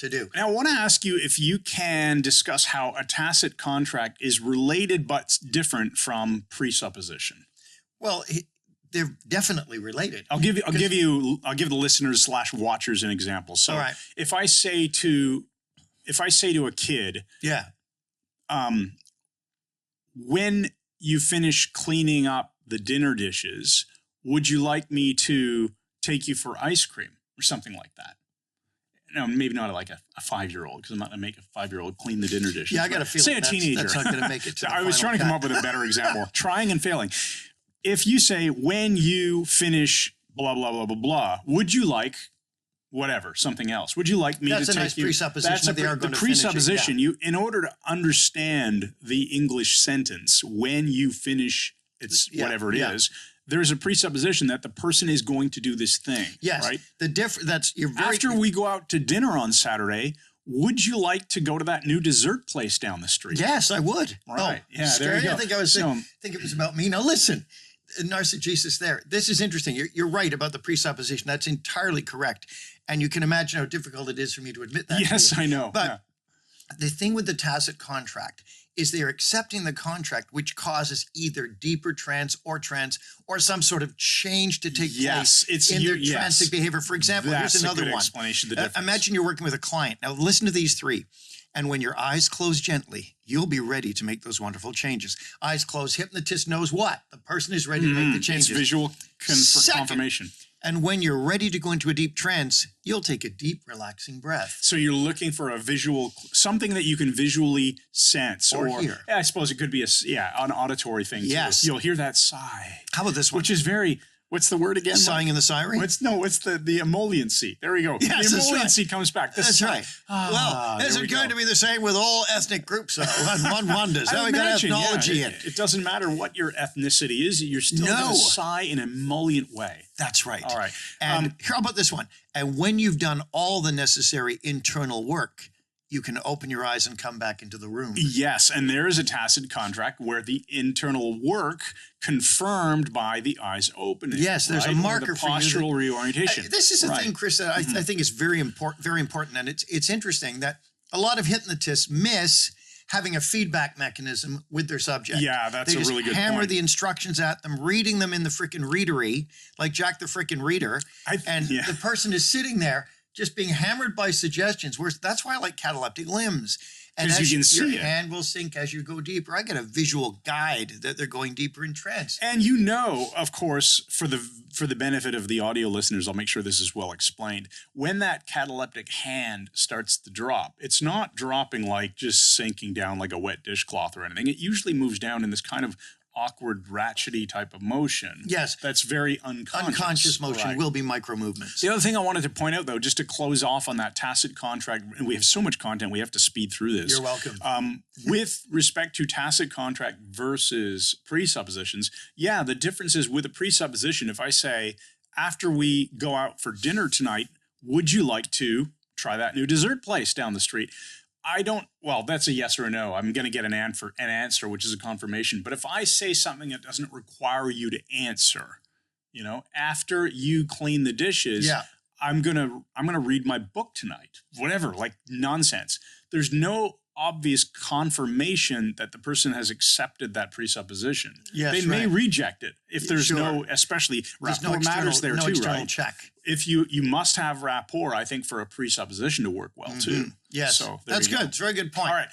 to do. Now, I want to ask you if you can discuss how a tacit contract is related but different from presupposition. Well, they're definitely related. I'll give the listeners / watchers an example. So, all right. if I say to a kid, yeah, when you finish cleaning up the dinner dishes, would you like me to take you for ice cream or something like that? No, maybe not like a 5-year-old, because I'm not going to make a 5-year-old clean the dinner dishes. Yeah, I got a feeling say a teenager. That's not going to make it to the I was trying to come up with a better example. Trying and failing. If you say, when you finish blah, blah, blah, blah, blah, would you like whatever, something else? Would you like me to take you? That's a nice presupposition. The presupposition, in order to understand the English sentence, when you finish, whatever it is, there's a presupposition that the person is going to do this thing. Yes. Right? After we go out to dinner on Saturday, would you like to go to that new dessert place down the street? Yes, I would. Right. Oh, yeah, there you go. I think it was about me. Now listen, narcissism there. This is interesting. You're right about the presupposition. That's entirely correct. And you can imagine how difficult it is for me to admit that. Yes, I know. But the thing with the tacit contract is they're accepting the contract, which causes either deeper trance or some sort of change to take place in their transic behavior. For example, here's another one. Explanation of the difference. Imagine you're working with a client. Now listen to these three. And when your eyes close gently, you'll be ready to make those wonderful changes. Eyes closed, hypnotist knows what? The person is ready to make the changes. It's visual confirmation. And when you're ready to go into a deep trance, you'll take a deep, relaxing breath. So you're looking for a visual, something that you can visually sense. Or hear. Yeah, I suppose it could be an auditory thing. Yes. Too. You'll hear that sigh. How about this one? Which is very, what's the word again? Sighing in the siren? It's the emolliency. There we go. Yes, the emolliency comes back. That's right. Well, isn't going to be the same with all ethnic groups. One wonders. Now we got ethnology in. It doesn't matter what your ethnicity is. You're still going to sigh in an emollient way. That's right. All right. And how about this one? And when you've done all the necessary internal work, you can open your eyes and come back into the room. Yes, and there is a tacit contract where the internal work confirmed by the eyes opening. Yes, there's a marker for postural reorientation. This is a thing, Chris, that I think is very important, and it's interesting that a lot of hypnotists miss having a feedback mechanism with their subject. Yeah, that's a really good point. They just hammer the instructions at them, reading them in the frickin' readery, like Jack the frickin' Reader, the person is sitting there just being hammered by suggestions. That's why I like cataleptic limbs. And as you can see your hand will sink as you go deeper. I get a visual guide that they're going deeper in trance. And of course, for the benefit of the audio listeners, I'll make sure this is well explained. When that cataleptic hand starts to drop, it's not dropping like just sinking down like a wet dishcloth or anything. It usually moves down in this kind of awkward, ratchety type of motion. Yes. That's very unconscious. Unconscious motion will be micro movements. The other thing I wanted to point out, though, just to close off on that tacit contract, and we have so much content, we have to speed through this. You're welcome. With respect to tacit contract versus presuppositions, the difference is with a presupposition, if I say, after we go out for dinner tonight, would you like to try that new dessert place down the street? That's a yes or a no. I'm going to get an answer, which is a confirmation. But if I say something that doesn't require you to answer, after you clean the dishes, I'm going to read my book tonight, whatever, like nonsense. There's no obvious confirmation that the person has accepted that presupposition. Yes, they may reject it if there's especially rapport matters there too, right? Check. If you must have rapport, I think, for a presupposition to work well too. Yes, so that's good. It's a very good point. All right.